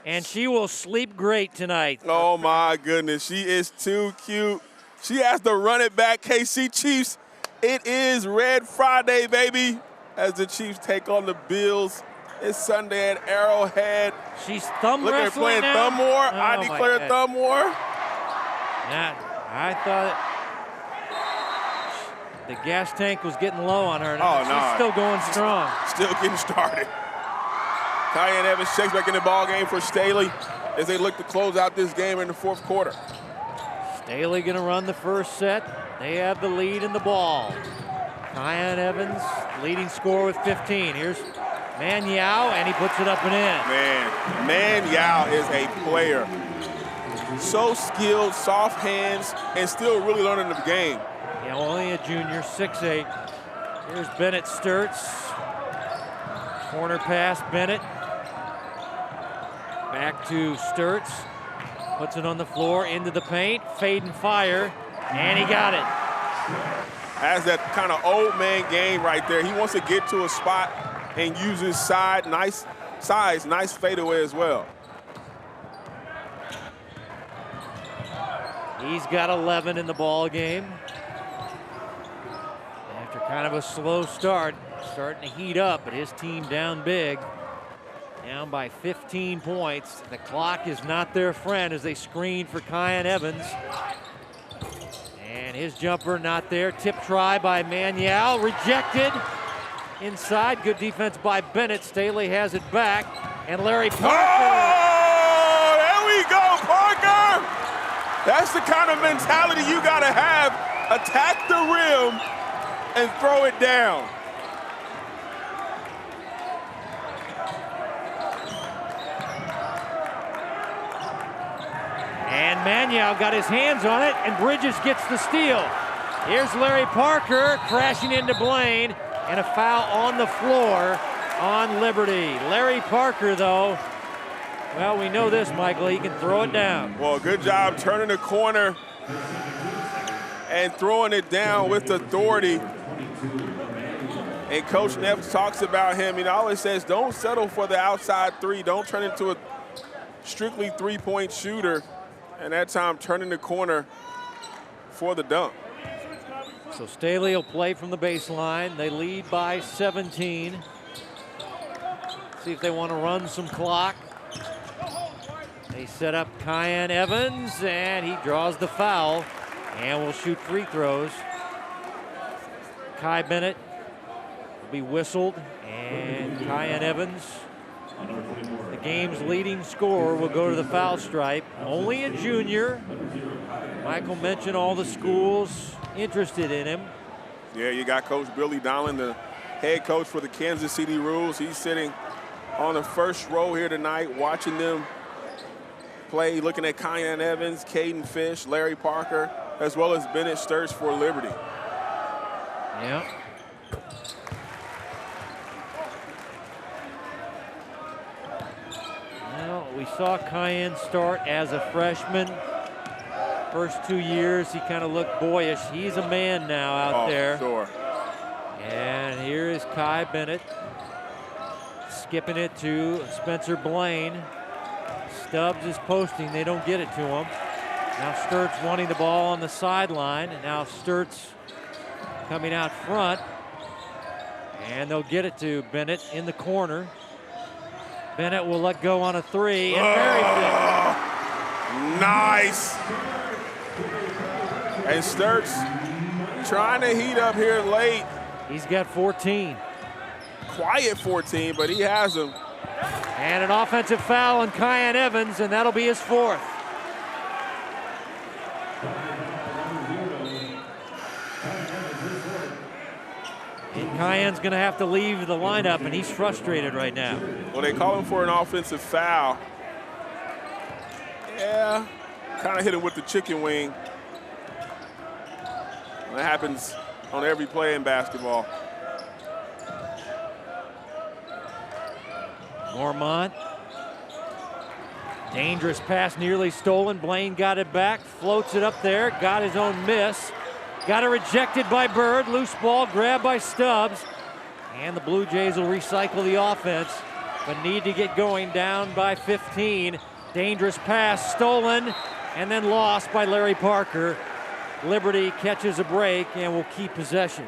and she will sleep great tonight. Oh, my goodness. She is too cute. She has to run it back. KC Chiefs, it is Red Friday, baby, as the Chiefs take on the Bills. It's Sunday at Arrowhead. She's thumb Look at her wrestling playing now. thumb war. Oh, I declare thumb war. Yeah, I thought the gas tank was getting low on her. Oh, She's no. still going strong. Still getting started. Kyan Evans checks back in the ball game for Staley as they look to close out this game in the fourth quarter. Staley gonna run the first set. They have the lead in the ball. Kyan Evans, leading scorer with 15. Here's Man Yao, and he puts it up and in. Man Yao is a player. So skilled, soft hands, and still really learning the game. Yeah, only a junior, 6'8". Here's Bennett Sturts. Corner pass, Bennett. Back to Sturts. Puts it on the floor, into the paint, fade and fire, and he got it. Has that kind of old man game right there. He wants to get to a spot and use his nice fadeaway as well. He's got 11 in the ball game. After kind of a slow start, starting to heat up, but his team down big. Down by 15 points. The clock is not their friend as they screen for Kyan Evans. And his jumper not there. Tip try by Man Yao, rejected. Inside, good defense by Bennett. Staley has it back. And Larry Parker. Oh, there we go, Parker! That's the kind of mentality you gotta have. Attack the rim and throw it down. And Manyao got his hands on it, and Bridges gets the steal. Here's Larry Parker crashing into Blaine, and a foul on the floor on Liberty. Larry Parker, though, well, we know this, Michael, he can throw it down. Well, good job turning the corner and throwing it down with authority. And Coach Neff talks about him. He always says, don't settle for the outside 3. Don't turn into a strictly 3-point shooter. And that time turning the corner for the dunk. So Staley will play from the baseline. They lead by 17. See if they want to run some clock. They set up Kyan Evans, and he draws the foul and will shoot free throws. Kai Bennett will be whistled, and Kyan Evans, the game's leading scorer, will go to the foul stripe. Only a junior. Michael mentioned all the schools interested in him. Yeah, you got Coach Billy Donlin, the head coach for the Kansas City Rules. He's sitting on the first row here tonight, watching them play, looking at Kyan Evans, Caden Fish, Larry Parker, as well as Bennett Sturts for Liberty. Yeah. Well, we saw Kyan start as a freshman. First 2 years, he kind of looked boyish. He's a man now out there. Sure. And here is Kai Bennett skipping it to Spencer Blaine. Stubbs is posting. They don't get it to him. Now Sturtz wanting the ball on the sideline. And now Sturtz coming out front. And they'll get it to Bennett in the corner. Bennett will let go on a 3 and buries it. Nice. And Sturtz trying to heat up here late. He's got 14. Quiet 14, but he has them. And an offensive foul on Kyan Evans, and that'll be his 4th. And Kyan's going to have to leave the lineup, and he's frustrated right now. Well, they call him for an offensive foul. Yeah, kind of hit him with the chicken wing. That happens on every play in basketball. Mormont. Dangerous pass, nearly stolen. Blaine got it back, floats it up there, got his own miss. Got it rejected by Bird. Loose ball grabbed by Stubbs. And the Blue Jays will recycle the offense, but need to get going, down by 15. Dangerous pass, stolen, and then lost by Larry Parker. Liberty catches a break and will keep possession.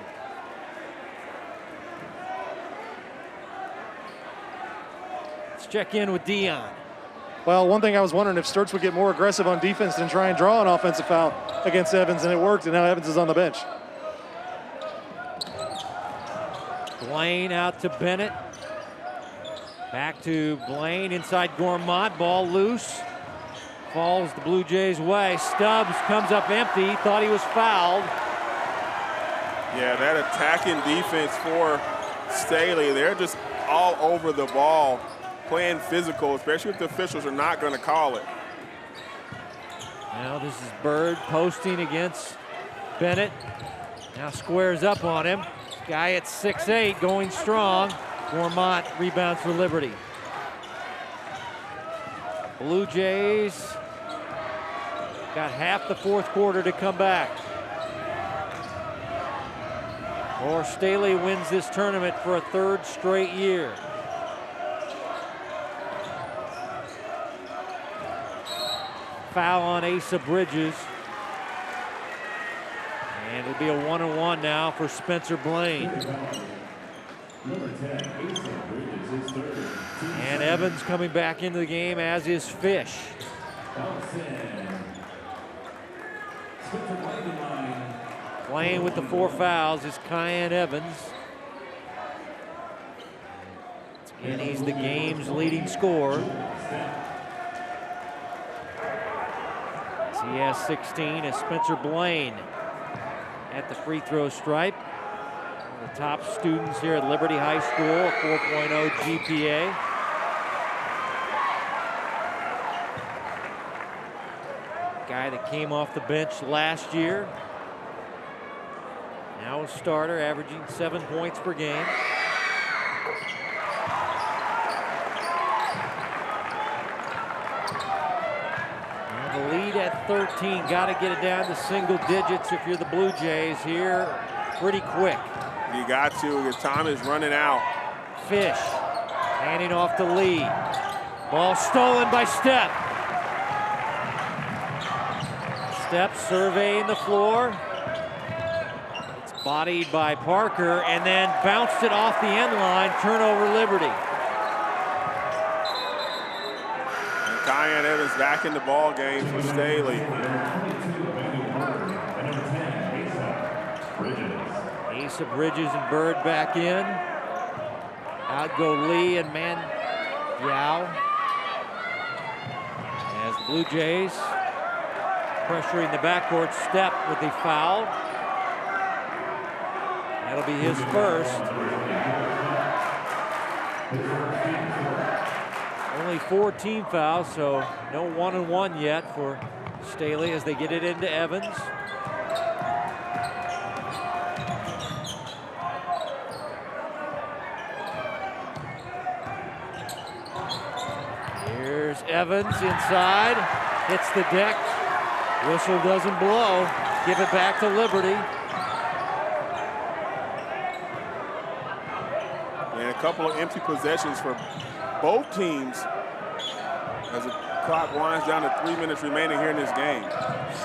Let's check in with Dion. Well, one thing I was wondering if Sturtz would get more aggressive on defense and try and draw an offensive foul against Evans, and it worked, and now Evans is on the bench. Blaine out to Bennett. Back to Blaine, inside Gourmand, ball loose. Falls the Blue Jays' way. Stubbs comes up empty, thought he was fouled. Yeah, that attacking defense for Staley, they're just all over the ball, playing physical, especially if the officials are not going to call it. Now this is Bird posting against Bennett. Now squares up on him. Guy at 6'8", going strong. Gourmand rebounds for Liberty. Blue Jays got half the 4th quarter to come back. Or Staley wins this tournament for a 3rd straight year. Foul on Asa Bridges. And it'll be a 1-on-1 now for Spencer Blaine. And Evans coming back into the game, as is Fish. Playing with the 4 fouls is Kyan Evans. And he's the game's leading scorer. He has 16 as Spencer Blaine at the free throw stripe. One of the top students here at Liberty High School, a 4.0 GPA. Guy that came off the bench last year. Now a starter, averaging 7 points per game. And the lead at 13, got to get it down to single digits if you're the Blue Jays here pretty quick. You got to, your time is running out. Fish handing off to Lee. Ball stolen by Stepp. Stepp surveying the floor. It's bodied by Parker and then bounced it off the end line. Turnover Liberty. And Kyan Evans back in the ball game for Staley. Asa Bridges and Bird back in. Out go Lee and Yao. As the Blue Jays pressuring the backcourt, Stepp with the foul. That'll be his first. Only 4 team fouls, so no 1-on-1 yet for Staley as they get it into Evans. Here's Evans inside, hits the deck. Whistle doesn't blow. Give it back to Liberty. And a couple of empty possessions for both teams as the clock winds down to 3 minutes remaining here in this game.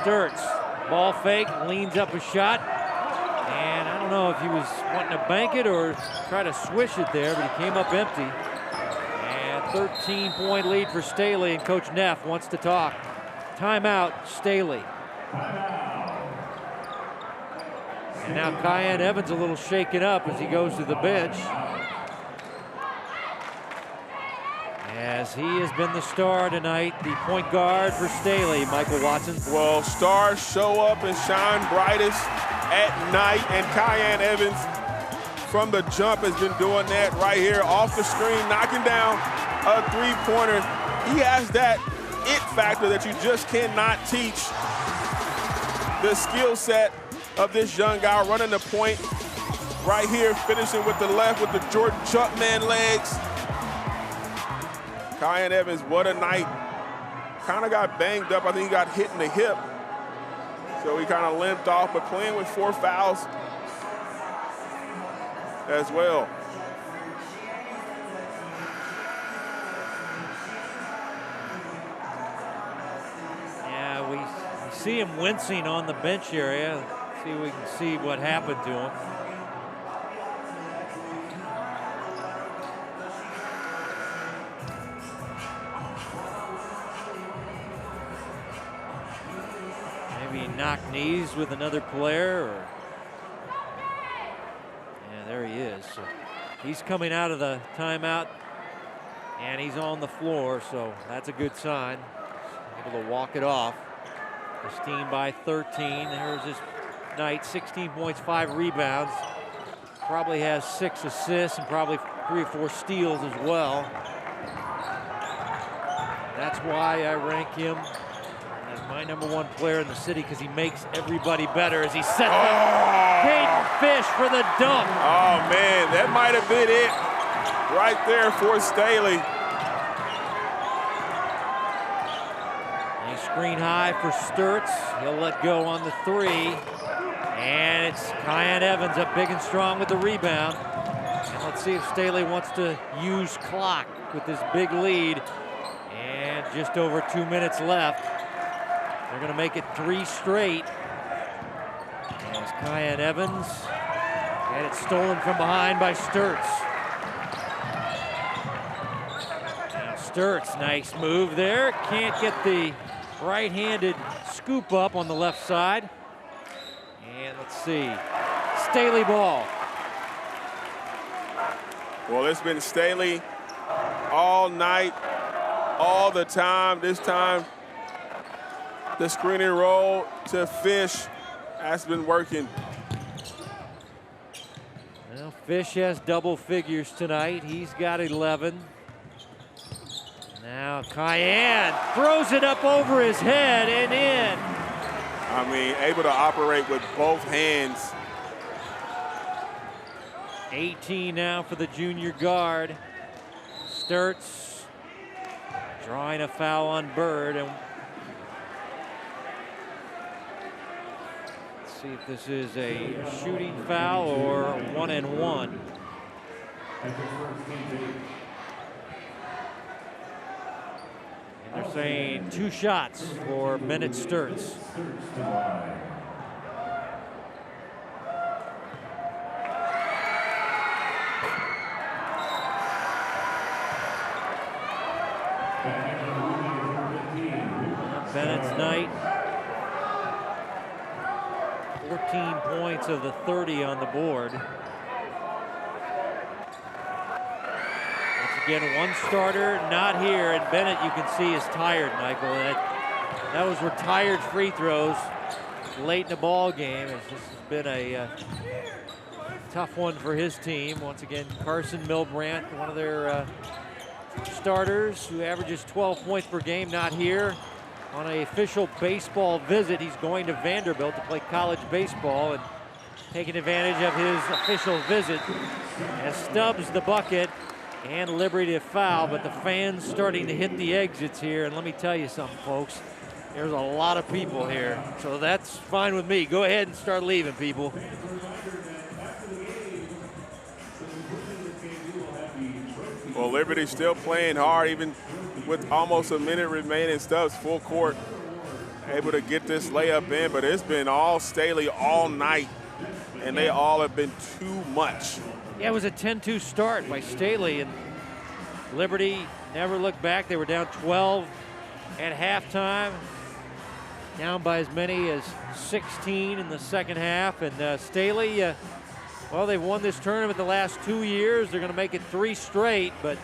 Sturts, ball fake, leans up a shot. And I don't know if he was wanting to bank it or try to swish it there, but he came up empty. And 13-point lead for Staley, and Coach Neff wants to talk. Timeout, Staley. And now Kyan Evans a little shaken up as he goes to the bench, as he has been the star tonight, the point guard for Staley, Michael Watson. Well, stars show up and shine brightest at night, and Kyan Evans from the jump has been doing that right here off the screen, knocking down a three-pointer. He has that it factor that you just cannot teach. The skill set of this young guy running the point right here, finishing with the left with the Jordan Jumpman legs. Kyan Evans, what a night. Kind of got banged up. I think he got hit in the hip. So he kind of limped off, but playing with 4 fouls as well. Yeah, we see him wincing on the bench area. See if we can see what happened to him. Maybe knock knees with another player, or yeah, there he is. So he's coming out of the timeout, and he's on the floor, so that's a good sign. Able to walk it off. His team by 13. There's his night, 16 points, 5 rebounds. Probably has 6 assists and probably 3 or 4 steals as well. That's why I rank him as my #1 player in the city, because he makes everybody better as he sets up Caden Fish for the dunk. Oh, man, that might have been it right there for Staley. A screen high for Sturts. He'll let go on the 3. And it's Kyan Evans up big and strong with the rebound. And let's see if Staley wants to use clock with this big lead. And just over 2 minutes left. They're going to make it 3 straight. As Kyan Evans had it stolen from behind by Sturts. Now Sturts, nice move there. Can't get the right-handed scoop up on the left side. And let's see, Staley ball. Well, it's been Staley all night, all the time. This time, the screening roll to Fish has been working. Well, Fish has double figures tonight. He's got 11. Now Kyan throws it up over his head and in. I mean, able to operate with both hands. 18 now for the junior guard. Sturts drawing a foul on Bird. And let's see if this is a shooting foul or 1-and-1. And they're saying 2 shots for Bennett Sturts. Bennett's night. 14 points of the 30 on the board. Once again, 1 starter not here, and Bennett, you can see, is tired, Michael. And that was retired free throws late in the ball game. This has been a tough one for his team. Once again, Carson Milbrandt, one of their starters who averages 12 points per game, not here. On an official baseball visit, he's going to Vanderbilt to play college baseball, and taking advantage of his official visit as Stubbs the bucket and Liberty to foul, but the fans starting to hit the exits here. And let me tell you something, folks, There's a lot of people here, so that's fine with me. Go ahead and start leaving, people. Well, Liberty's still playing hard, even with almost a minute remaining. Stubbs full court, able to get this layup in, but it's been all Staley all night, and they all have been too much. Yeah, it was a 10-2 start by Staley, and Liberty never looked back. They were down 12 at halftime, down by as many as 16 in the second half. And Staley, well, they've won this tournament the last 2 years. They're going to make it 3 straight, but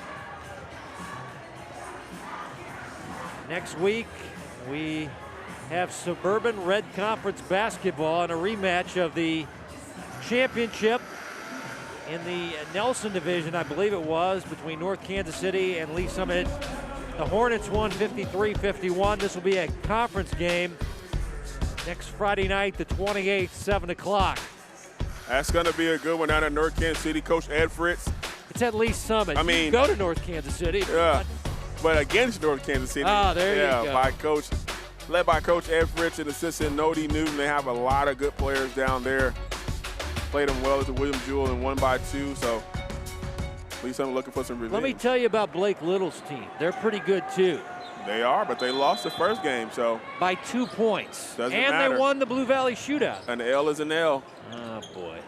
next week we have Suburban Red Conference basketball and a rematch of the championship in the Nelson division, I believe it was, between North Kansas City and Lee Summit. The Hornets won 53-51. This will be a conference game next Friday night, the 28th, 7 o'clock. That's going to be a good one out of North Kansas City. Coach Ed Fritz. It's at Lee Summit. I mean, you can go to North Kansas City. Yeah, but against North Kansas City. Ah, there you go. Led by Coach Ed Fritz and assistant Nody Newton. They have a lot of good players down there. Played them well as the William Jewell and won by 2, so at least I'm looking for some revenge. Let me tell you about Blake Little's team. They're pretty good too. They are, but they lost the first game, so. By 2 points. Doesn't and matter. They won the Blue Valley Shootout. An L is an L. Oh, boy.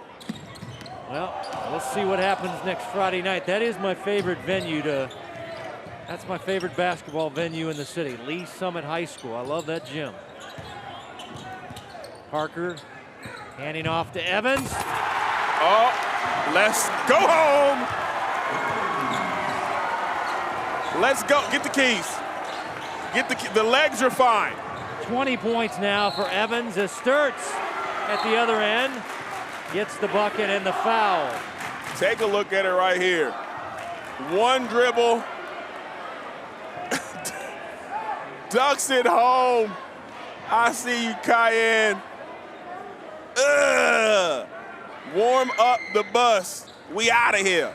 Well, let's see what happens next Friday night. That is my favorite venue that's my favorite basketball venue in the city, Lee Summit High School. I love that gym. Parker handing off to Evans. Oh, let's go home. Let's go. Get the keys. The legs are fine. 20 points now for Evans as Sturts at the other end gets the bucket and the foul. Take a look at it right here. One dribble. Ducks it home. I see you, Cayenne. Ugh. Warm up the bus. We out of here.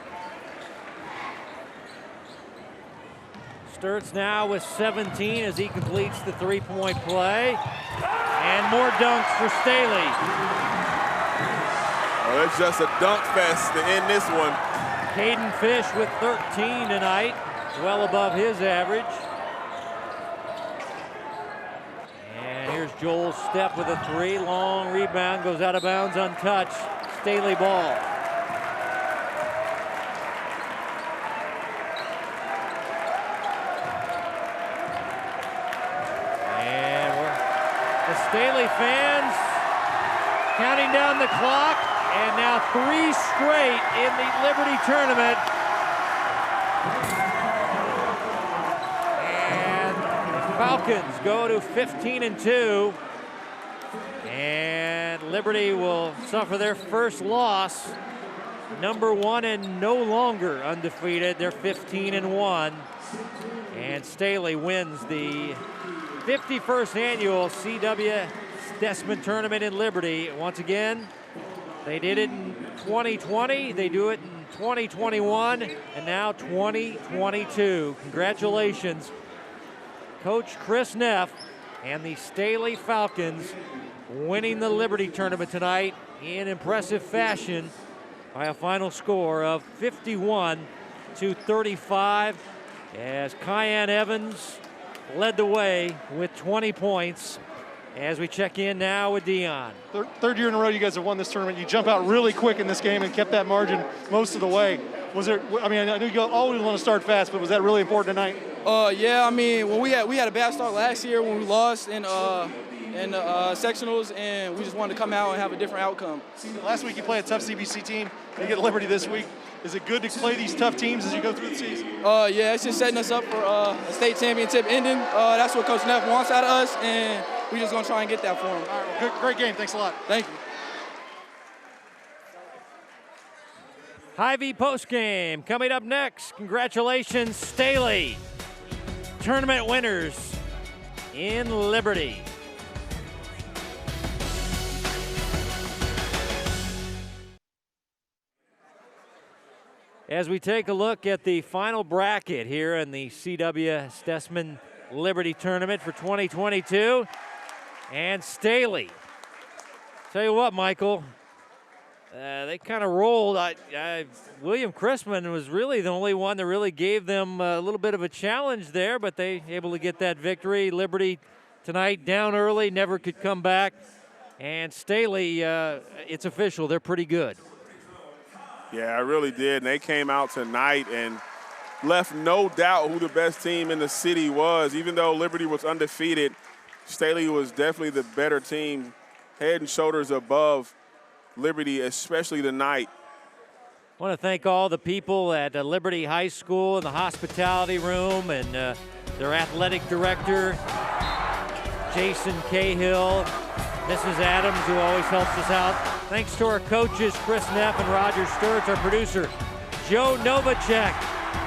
Sturts now with 17 as he completes the three-point play. And more dunks for Staley. Well, it's just a dunk fest to end this one. Caden Fish with 13 tonight, well above his average. And here's Joel Stepp with a 3, long rebound, goes out of bounds untouched. Staley ball. Staley fans counting down the clock, and now 3 straight in the Liberty tournament. And the Falcons go to 15-2, and Liberty will suffer their first loss. Number 1 and no longer undefeated. They're 15-1, and Staley wins the 51st annual C.W. Stessman Tournament in Liberty. Once again, they did it in 2020, they do it in 2021, and now 2022. Congratulations, Coach Chris Neff and the Staley Falcons winning the Liberty Tournament tonight in impressive fashion by a final score of 51-35 as Cayenne Evans led the way with 20 points as we check in now with Dion. Third year in a row you guys have won this tournament. You jump out really quick in this game and kept that margin most of the way. Was there, I mean, I know you always want to start fast, but was that really important tonight? Yeah, I mean, when we had a bad start last year when we lost in sectionals, and we just wanted to come out and have a different outcome. Last week you played a tough CBC team. You get Liberty this week. Is it good to play these tough teams as you go through the season? Yeah, it's just setting us up for a state championship ending. That's what Coach Neff wants out of us, and we're just going to try and get that for him. All right, well, great game. Thanks a lot. Thank you. Hy-Vee postgame coming up next. Congratulations, Staley. Tournament winners in Liberty. As we take a look at the final bracket here in the C.W. Stessman Liberty tournament for 2022. And Staley. Tell you what, Michael, they kind of rolled. William Chrisman was really the only one that really gave them a little bit of a challenge there, but they able to get that victory. Liberty tonight down early, never could come back. And Staley, it's official, they're pretty good. Yeah, I really did. And they came out tonight and left no doubt who the best team in the city was. Even though Liberty was undefeated, Staley was definitely the better team, head and shoulders above Liberty, especially tonight. I want to thank all the people at Liberty High School in the hospitality room and their athletic director, Jason Cahill, Mrs. Adams, who always helps us out. Thanks to our coaches, Chris Neff and Roger Sturts, our producer, Joe Novacek.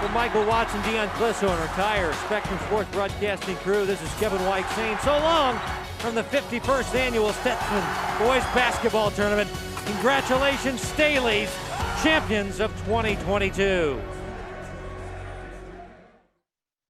For Michael Watson, Dion Clisso, and our entire Spectrum Sports Broadcasting crew, this is Kevin White saying so long from the 51st Annual Stetson Boys Basketball Tournament. Congratulations, Staley's champions of 2022.